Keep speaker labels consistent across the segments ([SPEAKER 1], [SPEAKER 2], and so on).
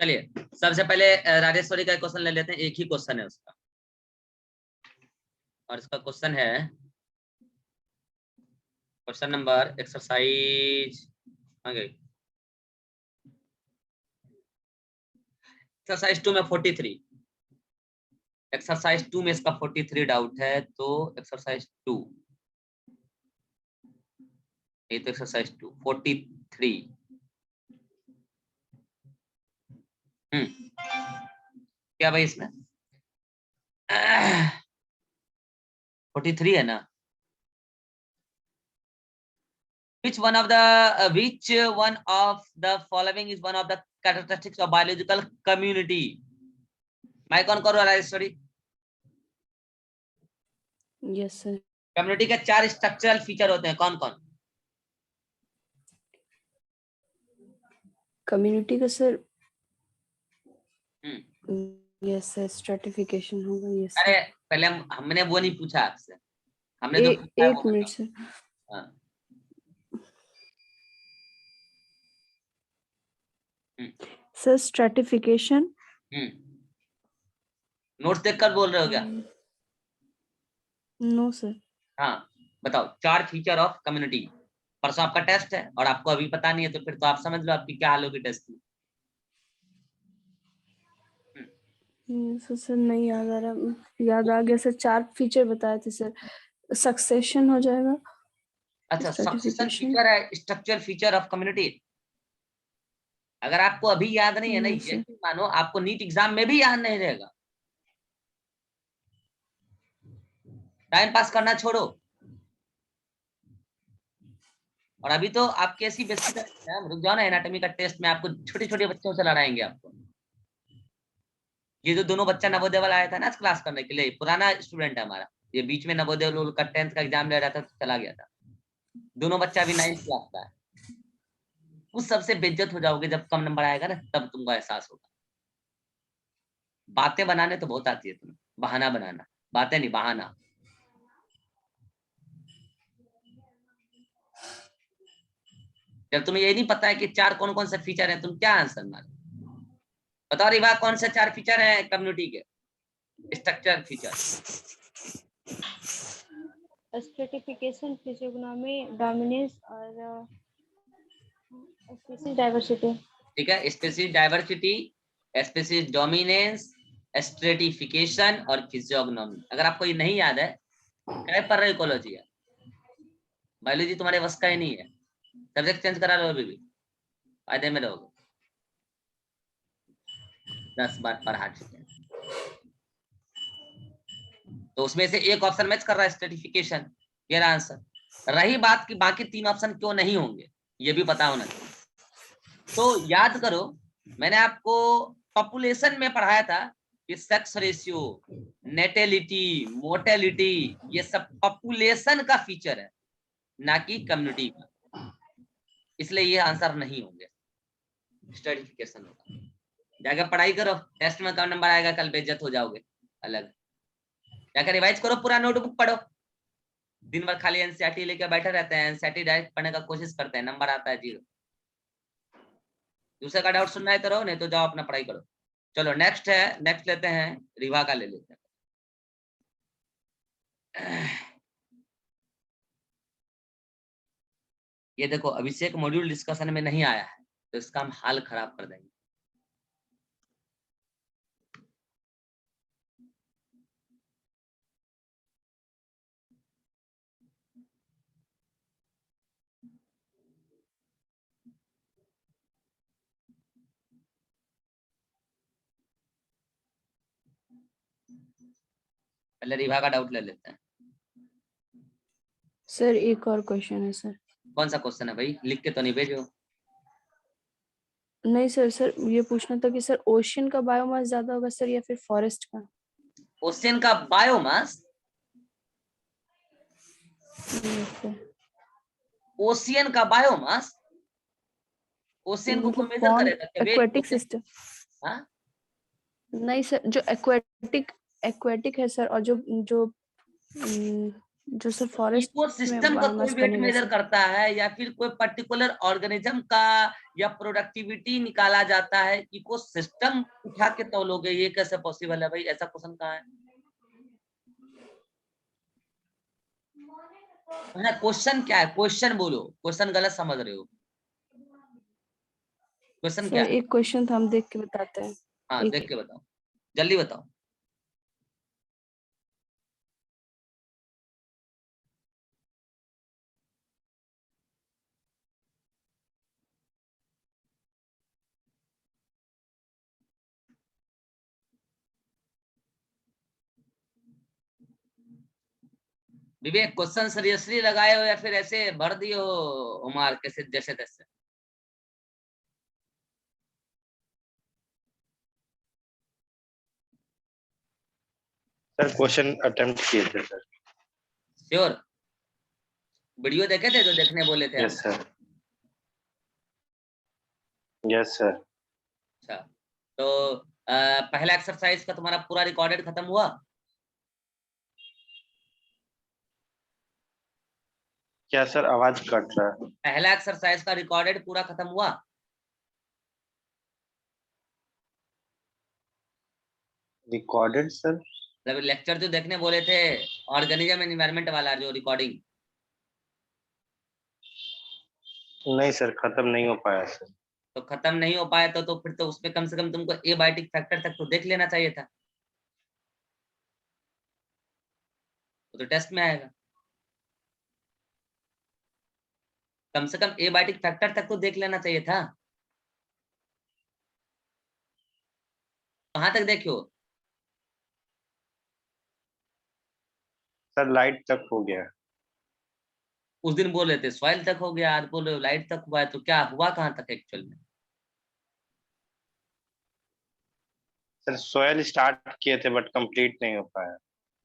[SPEAKER 1] चलिए सबसे पहले राजेश्वरी का क्वेश्चन ले लेते हैं, एक ही क्वेश्चन है उसका, और इसका क्वेश्चन है क्वेश्चन नंबर एक्सरसाइज एक्सरसाइज 2 में 43, एक्सरसाइज 2 में इसका 43 डाउट है, तो एक्सरसाइज 2, ये तो एक्सरसाइज 2 43 क्या भाई इसमें 43 है ना? which one of the following is one of the characteristics of biological community? मैं कौन करो राजेश्वरी?
[SPEAKER 2] Yes sir.
[SPEAKER 1] कम्युनिटी के 4 स्ट्रक्चरल फीचर होते हैं, कौन कौन?
[SPEAKER 2] कम्युनिटी का सर यस सर स्ट्रैटिफिकेशन होगा। यस
[SPEAKER 1] अरे पहले हमने वो नहीं पूछा आपसे, हमने जो पूछा
[SPEAKER 2] एक minute sir. Sir stratification
[SPEAKER 1] notes देखकर बोल रहे हो क्या?
[SPEAKER 2] No sir.
[SPEAKER 1] हाँ बताओ 4 फीचर ऑफ कम्युनिटी। परसों आपका टेस्ट है और आपको अभी पता नहीं है, तो फिर तो आप समझ लो आपकी क्या हाल होगी टेस्ट में।
[SPEAKER 2] सर नहीं याद आ रहा, याद आ गया सर। 4 फीचर बताए थे सर। सक्सेशन हो जाएगा।
[SPEAKER 1] अच्छा सक्सेशन फीचर है स्ट्रक्चरल फीचर ऑफ कम्युनिटी। अगर आपको अभी याद नहीं है ना, ये मानो आपको नीट एग्जाम में भी याद नहीं रहेगा। टाइम पास करना छोड़ो, और अभी तो आपकी ऐसी बेसिक रुक जाओ ना, एनाटॉमी का टेस्ट में आपको छोटे छोटे बच्चों से लड़ाएंगे आपको। ये जो दोनों बच्चा नवोदय वाला आया था ना क्लास करने के लिए, पुराना स्टूडेंट है हमारा, ये बीच में नवोदय का 10th का एग्जाम ले रहा था तो चला गया था। दोनों बच्चा अभी 9th क्लास का है। उस सबसे बेइज्जत हो जाओगे जब कम नंबर आएगा ना, तब तुमको एहसास होगा। बातें बनाने तो बहुत आती है तुम्हें, बहाना बनाना, बातें नहीं बहाना। जब तुम्हें ये नहीं पता है कि 4 कौन कौन से फीचर हैं, तुम क्या आंसर मारो? बताओ रिवा, कौन से 4 फीचर हैं कम्युनिटी के स्ट्रक्चर फीचर?
[SPEAKER 2] स्ट्रैटिफिकेशन, फिजियोग्नोमी, डोमिनेंस और स्पीशीज डाइवर्सिटी।
[SPEAKER 1] ठीक है, species diversity, species dominance, stratification और फिजियोग्नोमी। अगर आपको ये नहीं याद है, क्या पढ़ रहे इकोलॉजी है, बायोलॉजी तुम्हारे बस का ही नहीं है। सब्जेक्ट चेंज करा लो, अभी भी फायदे में रहोगे। 10 बार पढ़ा चुके हैं, तो उसमें से एक ऑप्शन मैच कर रहा है स्ट्रेटिफिकेशन, ये रहा आंसर। रही बात कि बाकी 3 ऑप्शन क्यों नहीं होंगे, ये भी पता होना चाहिए। तो याद करो, मैंने आपको पॉपुलेशन में पढ़ाया था कि सेक्स रेशियो, नेटेलिटी, मोर्टेलिटी, ये सब पॉपुलेशन का फीचर है, ना कि कम्युनिटी का। इसलिए ये आंसर नहीं होंगे, स्ट्रेटिफिकेशन होगा। जाकर पढ़ाई करो, टेस्ट में कम नंबर आएगा, कल बेइज्जत हो जाओगे अलग। जाकर रिवाइज करो, पूरा नोटबुक पढ़ो। दिन भर खाली एनसीईआरटी लेके बैठे रहते हैं, एनसीईआरटी डायरेक्ट पढ़ने का कोशिश करते हैं, नंबर आता है 0। दूसरे का डाउट सुनना है तो रहो, नहीं तो जाओ अपना पढ़ाई करो। चलो नेक्स्ट है, नेक्स्ट लेते हैं, रिवा का ले लेते हैं। ये देखो अभिषेक मॉड्यूल डिस्कशन में नहीं आया है, तो इसका हम हाल खराब कर देंगे। पहले रिवा का डाउट ले लेते हैं।
[SPEAKER 2] सर एक और क्वेश्चन है सर।
[SPEAKER 1] कौन सा क्वेश्चन है भाई, लिख के तो नहीं भेजो।
[SPEAKER 2] नहीं सर, सर ये पूछना था कि सर ओशियन का बायोमास ज्यादा होगा सर या फिर फॉरेस्ट का?
[SPEAKER 1] ओशियन का बायोमास, ओशियन का बायोमास, ओशियन को कौन मेजर करेगा?
[SPEAKER 2] Aquatic system.
[SPEAKER 1] हाँ
[SPEAKER 2] नहीं सर, जो एक्वेटिक है सर, और जो जो जो सर फॉरेस्ट में
[SPEAKER 1] इकोसिस्टम का कोई
[SPEAKER 2] बायोमास
[SPEAKER 1] वेट
[SPEAKER 2] बनेगा
[SPEAKER 1] मेजर
[SPEAKER 2] सर।
[SPEAKER 1] करता है या फिर कोई पर्टिकुलर ऑर्गेनिज्म का या प्रोडक्टिविटी निकाला जाता है, इकोसिस्टम उठा के तौलोगे, ये कैसे पॉसिबल है भाई? ऐसा क्वेश्चन कहाँ है? क्वेश्चन क्या है? क्वेश्चन बोलो, क्वेश्चन गलत समझ रहे हो। क्वेश्चन क्या
[SPEAKER 2] सर
[SPEAKER 1] है?
[SPEAKER 2] एक क्वेश्चन था, हम देख के बताते हैं।
[SPEAKER 1] हाँ देख के बताओ, जल्दी बताओ। विवेक क्वेश्चन सीरियसली लगाए हो या फिर ऐसे भर दिए हो उमार कैसे जैसे तैसे?
[SPEAKER 3] सर क्वेश्चन अटेम्प्ट किए थे सर।
[SPEAKER 1] श्योर? वीडियो देखे थे जो देखने बोले थे?
[SPEAKER 3] Yes sir. Yes sir.
[SPEAKER 1] अच्छा, तो पहला एक्सरसाइज का तुम्हारा पूरा रिकॉर्डेड खत्म हुआ?
[SPEAKER 3] क्या सर आवाज कट रहा है?
[SPEAKER 1] पहला एक्सरसाइज का रिकॉर्डेड पूरा खत्म हुआ?
[SPEAKER 3] Recorded sir?
[SPEAKER 1] मतलब लेक्चर जो देखने बोले थे ऑर्गेनिज्म एनवायरनमेंट वाला जो रिकॉर्डिंग?
[SPEAKER 3] नहीं सर, खत्म नहीं हो पाया सर।
[SPEAKER 1] तो खत्म नहीं हो पाया तो फिर तो उसमें कम से कम तुमको एबायोटिक फैक्टर तक तो देख लेना चाहिए था, तो टेस्ट में आएगा। कम से कम एबायोटिक फैक्टर तक तो देख लेना चाहिए था। कहाँ तक देखियो?
[SPEAKER 3] सर लाइट तक हो गया।
[SPEAKER 1] उस दिन बोल रहे थे सॉइल तक हो गया, आज बोल रहे हो लाइट तक हुआ है, तो क्या हुआ कहाँ तक एक्चुअल में?
[SPEAKER 3] सर सॉयल स्टार्ट किए थे बट कंप्लीट नहीं हो पाया।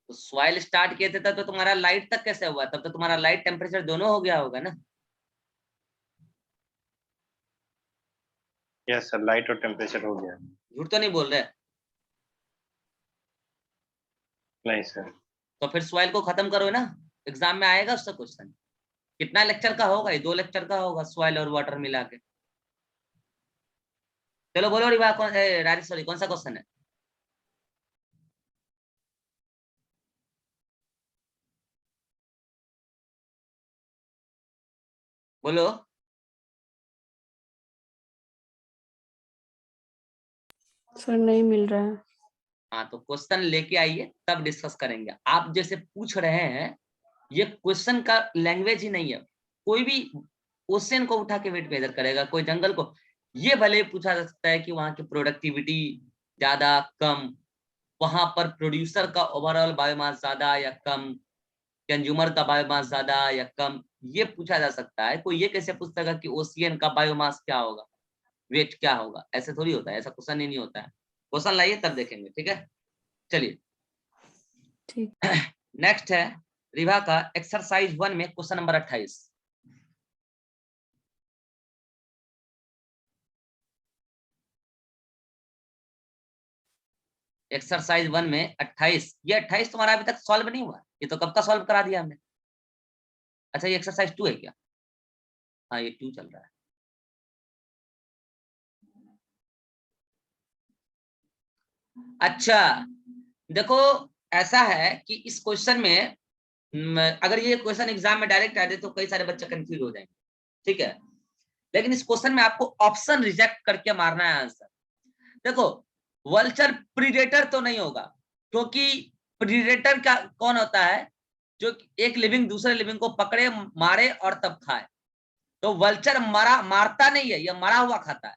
[SPEAKER 1] तो सॉइल स्टार्ट किए थे तब तो तुम्हारा लाइट तक कैसे हुआ? तब तो तुम्हारा लाइट टेम्परेचर दोनों हो गया होगा ना?
[SPEAKER 3] यस सर, लाइट और टेम्परेचर हो गया।
[SPEAKER 1] झूठ तो नहीं बोल रहे?
[SPEAKER 3] नहीं सर।
[SPEAKER 1] तो फिर सॉइल को खत्म करो ना, एग्जाम में आएगा उसका क्वेश्चन। कितना लेक्चर का होगा? ये 2 लेक्चर का होगा सॉइल और वाटर मिला के। चलो बोलो रिवा, कौन राजेश सॉरी, कौन सा क्वेश्चन है? बोलो।
[SPEAKER 2] सर नहीं मिल रहा है।
[SPEAKER 1] हाँ तो क्वेश्चन लेके आइए तब डिस्कस करेंगे। आप जैसे पूछ रहे हैं, ये क्वेश्चन का लैंग्वेज ही नहीं है। कोई भी क्वेश्चन को उठा के वेट मेजर करेगा, कोई जंगल को। ये भले ही पूछा जा सकता है कि वहां की प्रोडक्टिविटी ज्यादा कम, वहां पर प्रोड्यूसर का ओवरऑल बायोमास ज्यादा या कम, कंज्यूमर का बायोमास ज्यादा या कम, ये पूछा जा सकता है। कोई ये कैसे पूछ सकेगा कि ओशियन का बायोमास क्या होगा, वेट क्या होगा? ऐसे थोड़ी होता है, ऐसा क्वेश्चन ही नहीं होता है। क्वेश्चन लाइए तब देखेंगे, ठीक है? चलिए
[SPEAKER 2] ठीक।
[SPEAKER 1] नेक्स्ट है रिवा का एक्सरसाइज 1 में क्वेश्चन नंबर 28। एक्सरसाइज 1 में 28, ये 28 तुम्हारा अभी तक सॉल्व नहीं हुआ, ये तो कब का सॉल्व करा दिया हमने। अच्छा ये एक्सरसाइज 2 है क्या? हाँ ये 2 चल रहा है। अच्छा देखो, ऐसा है कि इस क्वेश्चन में अगर ये क्वेश्चन एग्जाम में डायरेक्ट आ जाए तो कई सारे बच्चे कंफ्यूज हो जाएंगे, ठीक है? लेकिन इस क्वेश्चन में आपको ऑप्शन रिजेक्ट करके मारना है आंसर। देखो वल्चर प्रीडेटर तो नहीं होगा, क्योंकि प्रीडेटर क्या कौन होता है? जो एक लिविंग दूसरे लिविंग को पकड़े, मारे और तब खाए। तो वल्चर मारता नहीं है, यह मरा हुआ खाता है,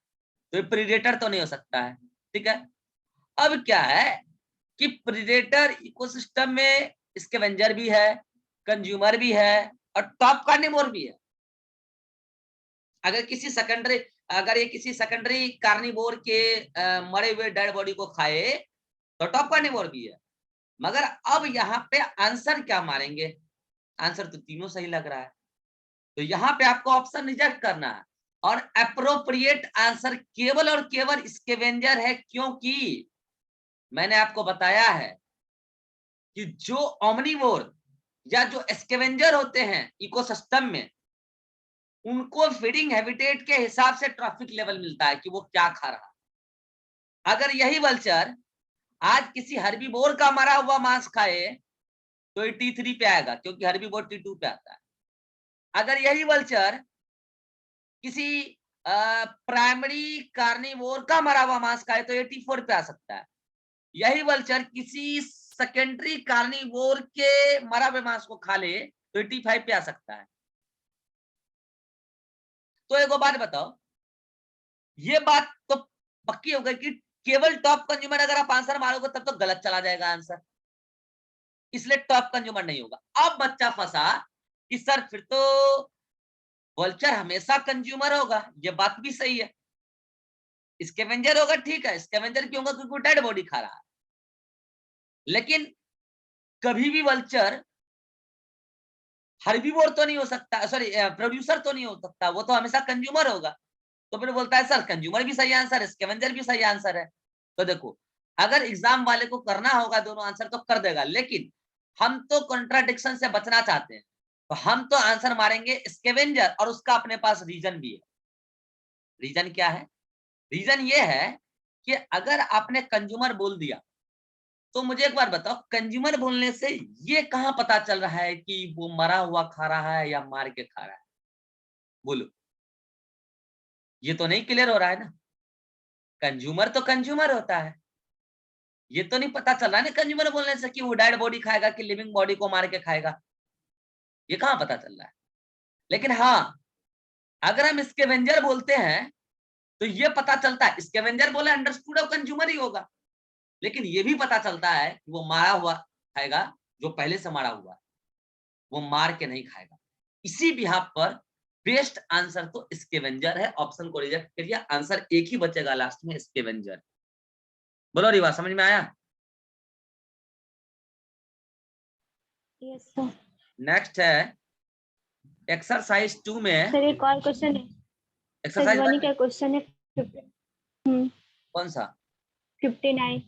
[SPEAKER 1] तो ये प्रीडेटर तो नहीं हो सकता है, ठीक है? अब क्या है कि प्रीडेटर इकोसिस्टम में स्कैवेंजर भी है, कंज्यूमर भी है और टॉप कार्निवोर भी है। अगर ये किसी सेकेंडरी कार्निवोर के मरे हुए डेड बॉडी को खाए तो टॉप कार्निवोर भी है। मगर अब यहाँ पे आंसर क्या मारेंगे? आंसर तो तीनों सही लग रहा है, तो यहाँ पे आपको ऑप्शन रिजेक्ट करना है और अप्रोप्रिएट आंसर केवल और केवल स्कैवेंजर है, क्योंकि मैंने आपको बताया है कि जो ओमनिवोर या जो स्कैवेंजर होते हैं इकोसिस्टम में, उनको फीडिंग हैबिटेट के हिसाब से ट्रॉफिक लेवल मिलता है कि वो क्या खा रहा है। अगर यही वल्चर आज किसी हर्बीवोर का मरा हुआ मांस खाए तो ये T3 पे आएगा, क्योंकि हर्बीवोर T2 पे आता है। अगर यही वल्चर किसी प्राइमरी कार्निवोर का मरा हुआ मांस खाए तो ये T4 पे आ सकता है। यही वल्चर किसी सेकेंडरी कार्निवोर के मरा हुए मांस को खा ले तो ये T5 पे आ सकता है। तो एक बात बताओ, ये बात तो पक्की हो गई कि केवल टॉप कंज्यूमर अगर आप आंसर मारोगे तब तो गलत चला जाएगा आंसर, इसलिए टॉप कंज्यूमर नहीं होगा। अब बच्चा फंसा कि सर फिर तो वल्चर हमेशा कंज्यूमर होगा, ये बात भी सही है। स्कैवेंजर होगा, ठीक है, स्कैवेंजर क्यों होगा? क्योंकि वो डेड बॉडी खा रहा है। लेकिन कभी भी वल्चर हर्बीवोर तो नहीं हो सकता, सॉरी प्रोड्यूसर तो नहीं हो सकता, वो तो हमेशा कंज्यूमर होगा। तो फिर बोलता है सर कंज्यूमर भी सही आंसर है, स्कैवेंजर भी सही आंसर है। तो देखो, अगर एग्जाम वाले को करना होगा दोनों आंसर तो कर देगा, लेकिन हम तो कॉन्ट्राडिक्शन से बचना चाहते हैं, तो हम तो आंसर मारेंगे स्कैवेंजर, और उसका अपने पास रीजन भी है। रीजन क्या है? रीजन ये है कि अगर आपने कंज्यूमर बोल दिया तो मुझे एक बार बताओ, कंज्यूमर बोलने से ये कहां पता चल रहा है कि वो मरा हुआ खा रहा है या मार के खा रहा है? बोलो, ये तो नहीं क्लियर हो रहा है ना। कंज्यूमर तो कंज्यूमर होता है, ये तो नहीं पता चल रहा है ना कंज्यूमर बोलने से कि वो डेड बॉडी खाएगा कि लिविंग बॉडी को मार के खाएगा, ये कहां पता चल रहा है। लेकिन हाँ, अगर हम स्कैवेंजर बोलते हैं तो ये पता चलता है, स्कैवेंजर बोला अंडरस्टूड ऑफ कंज्यूमर ही होगा, लेकिन ये भी पता चलता है कि वो मारा हुआ खाएगा, जो पहले से मारा हुआ है वो मार के नहीं खाएगा। इसी बिहाफ पर बेस्ट आंसर तो स्कैवेंजर है। ऑप्शन को रिजेक्ट करिए, आंसर एक ही बचेगा लास्ट में, स्कैवेंजर। बोलो रिवा, समझ में आया?
[SPEAKER 2] Yes sir.
[SPEAKER 1] नेक्स्ट है एक्सरसाइज 2 में।
[SPEAKER 2] सर एक और क्वेश्चन है,
[SPEAKER 1] एक्सरसाइज
[SPEAKER 2] सर का क्वेश्चन है 59।
[SPEAKER 1] कौन सा?
[SPEAKER 2] 59।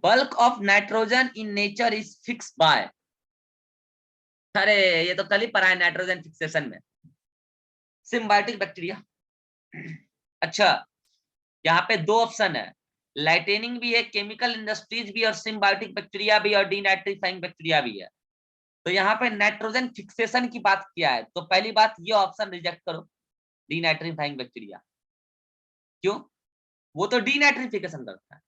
[SPEAKER 1] Bulk of nitrogen in nature is fix by. अरे ये तो कल ही पढ़ा है नाइट्रोजन फिक्सेशन में, सिम्बायोटिक बैक्टीरिया। अच्छा, यहाँ पे दो ऑप्शन है, लाइटेनिंग भी है, केमिकल इंडस्ट्रीज भी, और सिम्बायोटिक बैक्टीरिया भी, और डीनाइट्रीफाइंग बैक्टीरिया भी है। तो यहाँ पे नाइट्रोजन फिक्सेशन की बात किया है, तो पहली बात ये ऑप्शन रिजेक्ट करो, डीनाइट्रीफाइंग बैक्टीरिया। क्यों? वो तो डीनाइट्रिफिकेशन करता है,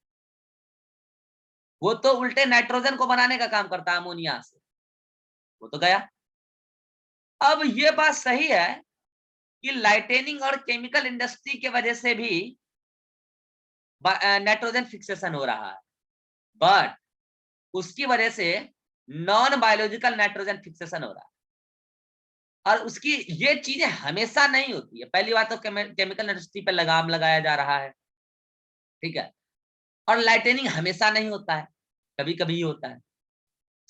[SPEAKER 1] वो तो उल्टे नाइट्रोजन को बनाने का काम करता है अमोनिया से, वो तो गया। अब ये बात सही है कि लाइटेनिंग और केमिकल इंडस्ट्री की वजह से भी नाइट्रोजन फिक्सेशन हो रहा है, बट उसकी वजह से नॉन बायोलॉजिकल नाइट्रोजन फिक्सेशन हो रहा है, और उसकी ये चीजें हमेशा नहीं होती है। पहली बात तो केमिकल इंडस्ट्री पे लगाम लगाया जा रहा है, ठीक है, और लाइटेनिंग हमेशा नहीं होता है, कभी कभी ही होता है।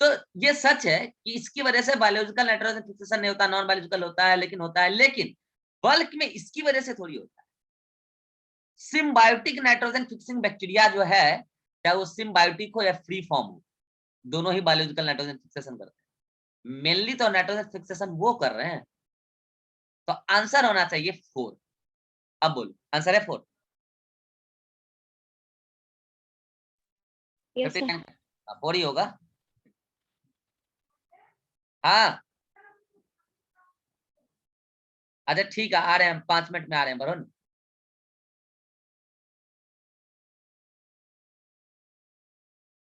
[SPEAKER 1] तो ये सच है कि इसकी वजह से बायोलॉजिकल नाइट्रोजन फिक्सेशन नहीं होता, नॉन बायोलॉजिकल होता है, लेकिन होता है, लेकिन बल्क में इसकी वजह से थोड़ी होता है। सिम्बायोटिक नाइट्रोजन फिक्सिंग बैक्टीरिया जो है, चाहे वो सिम्बायोटिक हो या फ्री फॉर्म हो, दोनों ही बायोलॉजिकल नाइट्रोजन फिक्सेशन करते हैं। मेनली तो नाइट्रोजन फिक्सेशन वो कर रहे हैं, तो आंसर होना चाहिए 4। अब बोलो, आंसर है 4।
[SPEAKER 2] Yes sir.
[SPEAKER 1] 4 ही होगा। हाँ, अच्छा ठीक है, आ रहे हैं, 5 मिनट में आ रहे हैं, वरुण।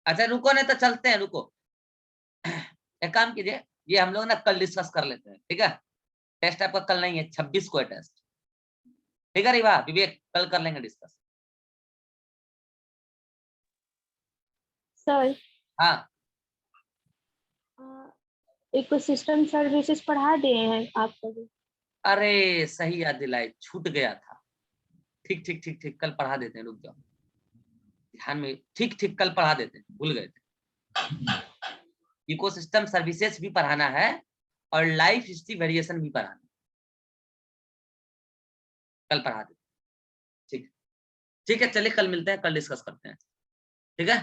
[SPEAKER 1] अच्छा रुको, नहीं तो चलते हैं, रुको। एक काम कीजिए, ये हम लोग ना कल डिस्कस कर लेते हैं, ठीक है? टेस्ट आपका कल नहीं है, 26 को है टेस्ट, ठीक है रिवा विवेक, कल कर लेंगे डिस्कस।
[SPEAKER 2] सर
[SPEAKER 1] हाँ,
[SPEAKER 2] इकोसिस्टम सर्विसेज पढ़ा दिए हैं आपको भी?
[SPEAKER 1] अरे सही याद दिलाई, छूट गया था। ठीक ठीक ठीक ठीक, कल पढ़ा देते हैं, रुक जाओ, ध्यान में, ठीक ठीक, कल पढ़ा देते हैं, भूल गए थे। इकोसिस्टम सर्विसेज भी पढ़ाना है और लाइफ हिस्ट्री वेरिएशन भी पढ़ाना है, कल पढ़ा देते हैं, ठीक। ठीक है, चलिए कल मिलते हैं, कल डिस्कस करते हैं, ठीक है।